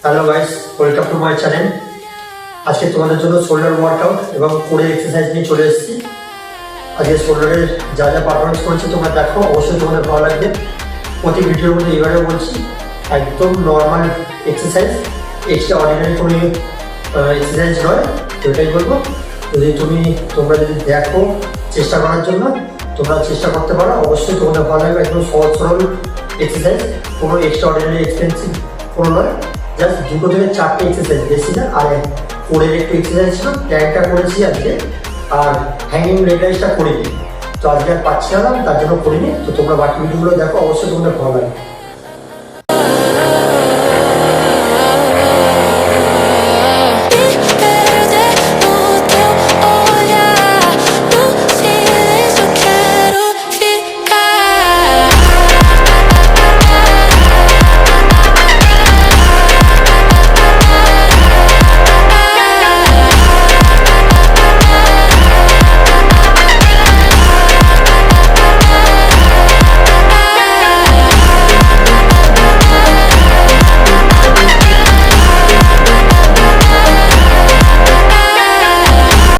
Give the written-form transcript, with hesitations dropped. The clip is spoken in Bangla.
Hello guys, welcome to my channel. আজকে তোমাদের জন্য শোল্ডার ওয়ার্কআউট এবং কোরের এক্সারসাইজ নিয়ে চলে এসেছি। আজকে শোল্ডারের যা যা পারফরমেন্স করেছি তোমরা দেখো, অবশ্যই তোমাদের ভালো লাগবে। প্রতি ভিডিওর মধ্যে এবারেও বলছি, একদম নর্মাল এক্সারসাইজ, এক্সট্রা অর্ডিনারি কোনো এক্সারসাইজ নয়। তো এটাই বলবো, তোমরা যদি দেখো, চেষ্টা করার জন্য তোমরা চেষ্টা করতে পারো, অবশ্যই তোমাদের ভালো লাগবে। একদম সহজ সরল এক্সারসাইজ, কোনো এক্সট্রা অর্ডিনারি এক্সপেন্সিভ কোনো নয়। জাস্ট 2 থেকে 4টে এক্সারসাইজ, বেশি না। আর কোরের একটু এক্সারসাইজ ছিল, ট্যাঙ্কটা করেছি আজকে, আর হ্যাঙ্গিং লেগ রাইজটা করিনি। তো আজকে আর পাচ্ছি না, তার জন্য করিনি। তো তোমরা বাকি ভিডিওগুলো দেখো, অবশ্যই তোমাদের ভালো লাগবে।